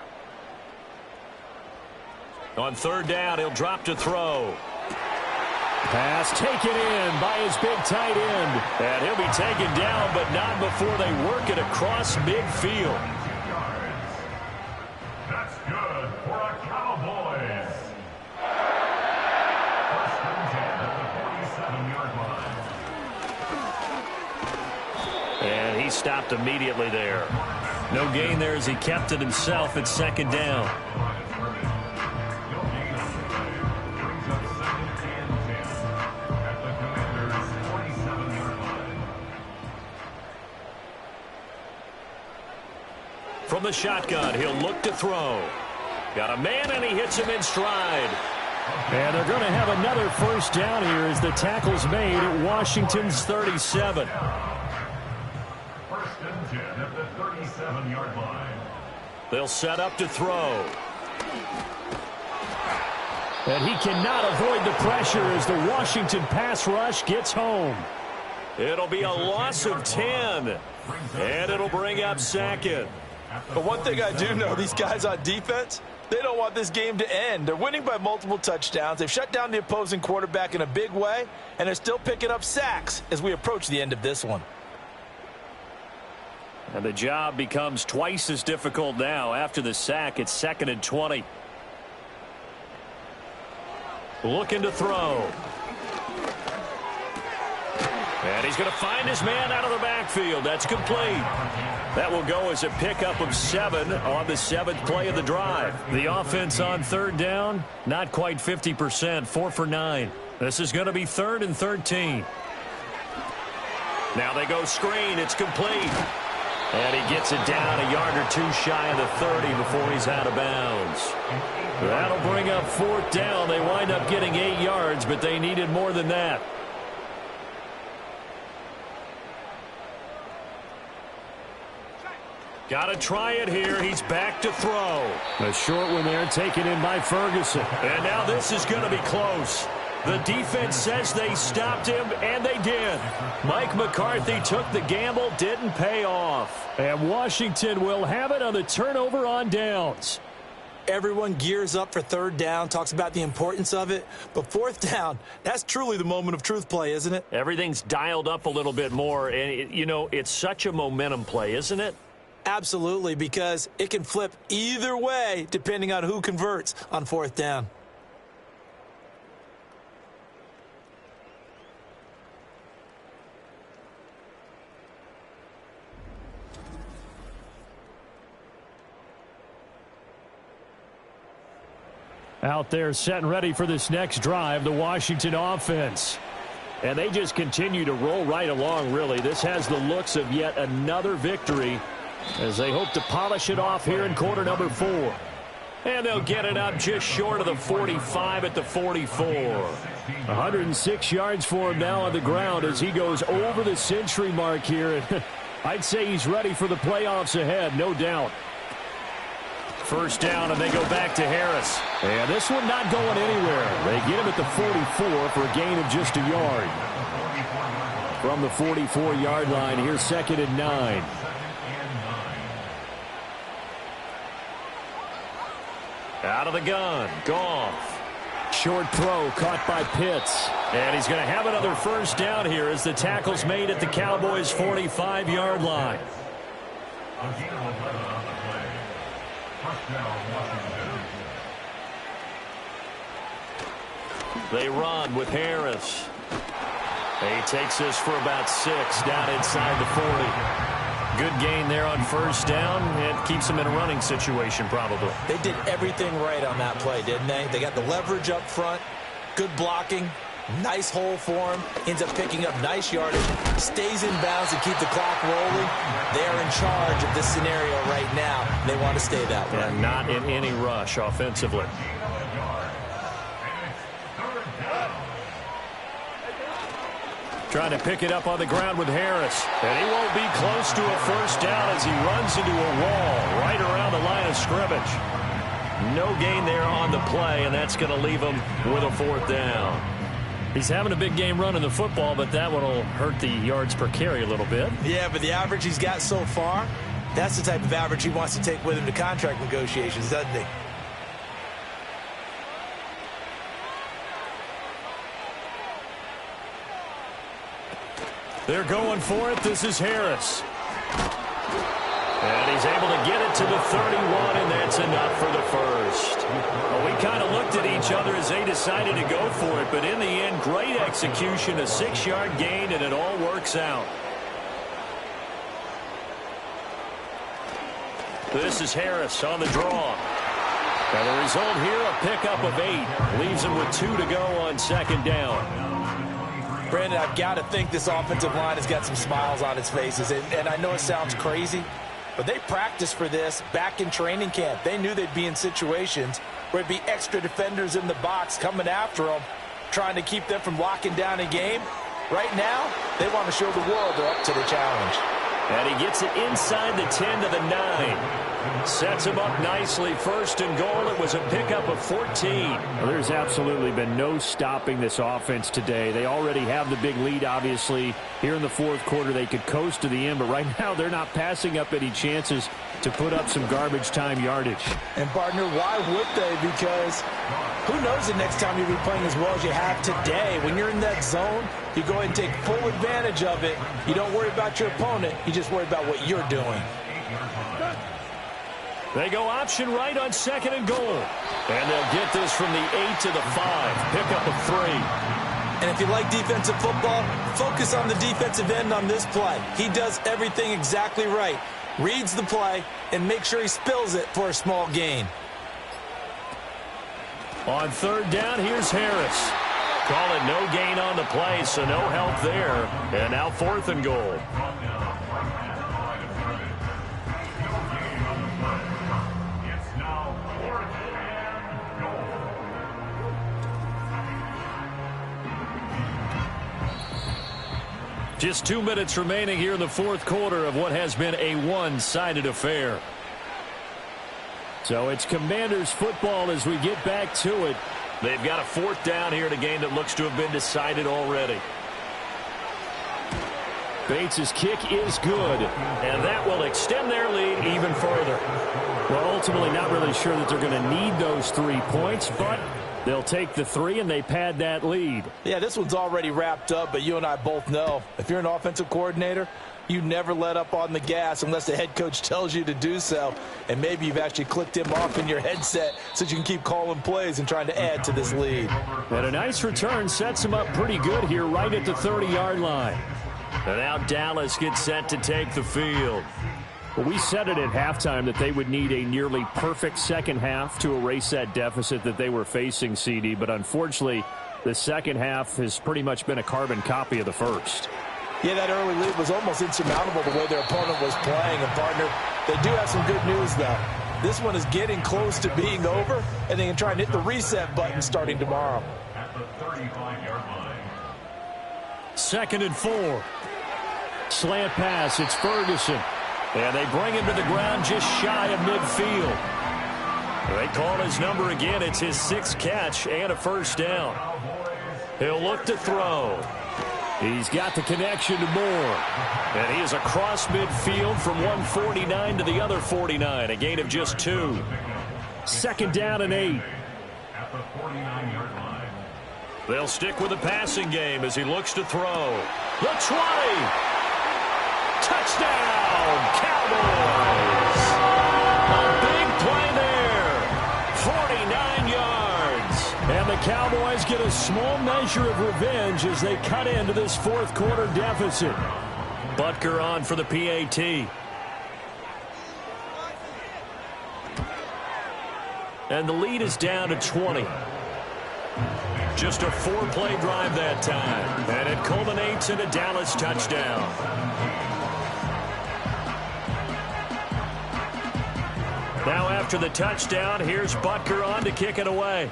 [SPEAKER 2] On third down, he'll drop to throw. Pass taken in by his big tight end. And he'll be taken down, but not before they work it across midfield.
[SPEAKER 4] That's good for a Cowboys.
[SPEAKER 2] And he stopped immediately there. No gain there as he kept it himself at second down. From the shotgun, he'll look to throw. Got a man, and he hits him in stride. And they're going to have another first down here as the tackle's made at Washington's 37.
[SPEAKER 4] First and 10 at the 37-yard line.
[SPEAKER 2] They'll set up to throw. And he cannot avoid the pressure as the Washington pass rush gets home. It'll be a loss of 10. And it'll bring up second.
[SPEAKER 3] But one thing I do know, these guys on defense, they don't want this game to end. They're winning by multiple touchdowns. They've shut down the opposing quarterback in a big way, and they're still picking up sacks as we approach the end of this one.
[SPEAKER 2] And the job becomes twice as difficult now. After the sack, it's 2nd and 20. Looking to throw. And he's going to find his man out of the backfield. That's complete. That will go as a pickup of 7 on the 7th play of the drive. The offense on 3rd down, not quite 50%, 4 for 9. This is going to be 3rd and 13. Now they go screen. It's complete. And he gets it down a yard or 2 shy of the 30 before he's out of bounds. That'll bring up 4th down. They wind up getting 8 yards, but they needed more than that. Got to try it here. He's back to throw. A short one there taken in by Ferguson. And now this is going to be close. The defense says they stopped him, and they did. Mike McCarthy took the gamble, didn't pay off. And Washington will have it on the turnover on downs.
[SPEAKER 3] Everyone gears up for 3rd down, talks about the importance of it. But 4th down, that's truly the moment of truth play, isn't it?
[SPEAKER 2] Everything's dialed up a little bit more. And, it's such a momentum play, isn't it?
[SPEAKER 3] Absolutely, because it can flip either way depending on who converts on 4th down.
[SPEAKER 2] Out there set and ready for this next drive, the Washington offense. And they just continue to roll right along, really. This has the looks of yet another victory as they hope to polish it off here in quarter number 4. And they'll get it up just short of the 45 at the 44. 106 yards for him now on the ground as he goes over the century mark here. I'd say he's ready for the playoffs ahead, no doubt. 1st down, and they go back to Harris. And this one not going anywhere. They get him at the 44 for a gain of just a yard. From the 44-yard line, here's 2nd and 9. Out of the gun, Goff. Short throw caught by Pitts. And he's going to have another 1st down here as the tackle's made at the Cowboys' 45-yard line. They run with Harris. He takes this for about 6 down inside the 40. Good gain there on 1st down. It keeps them in a running situation probably.
[SPEAKER 3] They did everything right on that play, didn't they? They got the leverage up front, good blocking, nice hole for him, ends up picking up nice yardage, stays in bounds to keep the clock rolling. They're in charge of this scenario right now. They want to stay that way.
[SPEAKER 2] And not in any rush offensively. Trying to pick it up on the ground with Harris. And he won't be close to a 1st down as he runs into a wall right around the line of scrimmage. No gain there on the play, and that's going to leave him with a 4th down. He's having a big game running the football, but that one will hurt the yards per carry a little bit.
[SPEAKER 3] Yeah, but the average he's got so far, that's the type of average he wants to take with him to contract negotiations, doesn't he?
[SPEAKER 2] They're going for it. This is Harris. And he's able to get it to the 31, and that's enough for the 1st. Well, we kind of looked at each other as they decided to go for it, but in the end, great execution, a 6-yard gain, and it all works out. This is Harris on the draw. And the result here, a pickup of 8. Leaves him with 2 to go on 2nd down.
[SPEAKER 3] Brandon, I've got to think this offensive line has got some smiles on its faces. And I know it sounds crazy, but they practiced for this back in training camp. They knew they'd be in situations where it'd be extra defenders in the box coming after them, trying to keep them from locking down a game. Right now, they want to show the world they're up to the challenge.
[SPEAKER 2] And he gets it inside the 10 to the 9. Sets him up nicely. First and goal. It was a pickup of 14. Well, there's absolutely been no stopping this offense today. They already have the big lead, obviously. Here in the fourth quarter, they could coast to the end, but right now they're not passing up any chances to put up some garbage time yardage.
[SPEAKER 3] And, partner, why would they? Because who knows the next time you'll be playing as well as you have today. When you're in that zone, you go ahead and take full advantage of it. You don't worry about your opponent. You just worry about what you're doing.
[SPEAKER 2] They go option right on second and goal. And they'll get this from the 8 to the 5. Pickup of 3.
[SPEAKER 3] And if you like defensive football, focus on the defensive end on this play. He does everything exactly right. Reads the play and makes sure he spills it for a small gain.
[SPEAKER 2] On third down, here's Harris. Call it no gain on the play, so no help there. And now fourth and goal. Just 2 minutes remaining here in the fourth quarter of what has been a one-sided affair. So it's Commanders football as we get back to it. They've got a fourth down here in a game that looks to have been decided already. Bates' kick is good, and that will extend their lead even further. Well, ultimately not really sure that they're going to need those 3 points, but they'll take the 3 and they pad that lead.
[SPEAKER 3] Yeah, this one's already wrapped up, but you and I both know if you're an offensive coordinator, you never let up on the gas unless the head coach tells you to do so. And maybe you've actually clicked him off in your headset so you can keep calling plays and trying to add to this lead.
[SPEAKER 2] And a nice return sets him up pretty good here right at the 30-yard line. And now Dallas gets set to take the field. Well, we said it at halftime that they would need a nearly perfect second half to erase that deficit that they were facing, CD. But unfortunately, the second half has pretty much been a carbon copy of the first.
[SPEAKER 3] Yeah, that early lead was almost insurmountable the way their opponent was playing. And, partner, they do have some good news, though. This one is getting close to being over, and they can try and hit the reset button starting tomorrow.
[SPEAKER 4] At the 35-yard line.
[SPEAKER 2] 2nd and 4. Slant pass. It's Ferguson. And they bring him to the ground just shy of midfield. They call his number again. It's his 6th catch and a first down. He'll look to throw. He's got the connection to Moore. And he is across midfield from 149 to the other 49. A gain of just 2. 2nd down and 8.
[SPEAKER 4] At the 49-yard line.
[SPEAKER 2] They'll stick with the passing game as he looks to throw. The 20. Touchdown, Cowboys! A big play there. 49 yards. And the Cowboys get a small measure of revenge as they cut into this fourth quarter deficit. Butker on for the PAT. And the lead is down to 20. Just a 4-play drive that time. And it culminates in a Dallas touchdown. Now after the touchdown, here's Butker on to kick it away.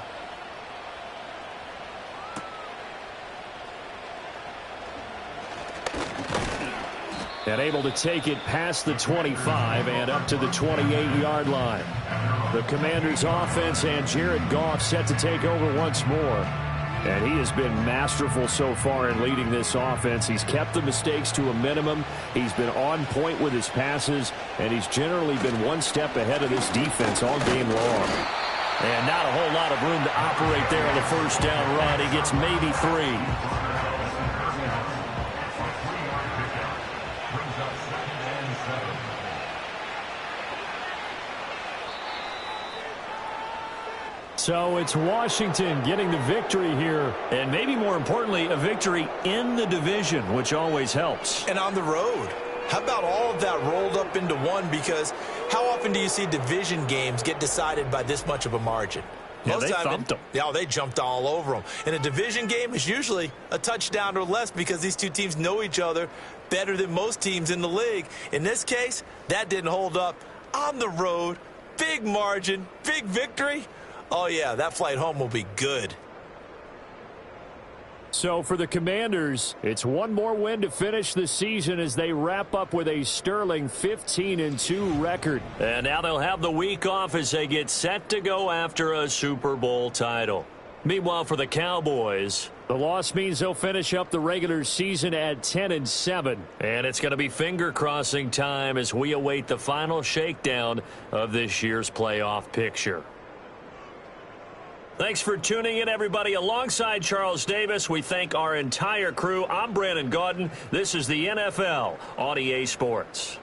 [SPEAKER 2] And able to take it past the 25 and up to the 28-yard line. The Commanders' offense and Jared Goff set to take over once more. And he has been masterful so far in leading this offense. He's kept the mistakes to a minimum. He's been on point with his passes. And he's generally been one step ahead of this defense all game long. And not a whole lot of room to operate there on the first down run. He gets maybe 3. So it's Washington getting the victory here. And maybe more importantly, a victory in the division, which always helps.
[SPEAKER 3] And on the road. How about all of that rolled up into one? Because how often do you see division games get decided by this much of a margin?
[SPEAKER 2] Yeah, they thumped them.
[SPEAKER 3] Yeah, they jumped all over them. And a division game is usually a touchdown or less because these two teams know each other better than most teams in the league. In this case, that didn't hold up. On the road, big margin, big victory. Oh, yeah, that flight home will be good.
[SPEAKER 2] So for the Commanders, it's one more win to finish the season as they wrap up with a sterling 15-2 record.
[SPEAKER 7] And now they'll have the week off as they get set to go after a Super Bowl title. Meanwhile, for the Cowboys,
[SPEAKER 2] the loss means they'll finish up the regular season at 10-7.
[SPEAKER 7] And it's going to be finger-crossing time as we await the final shakedown of this year's playoff picture. Thanks for tuning in, everybody. Alongside Charles Davis, we thank our entire crew. I'm Brandon Gaudin. This is the NFL on EA Sports.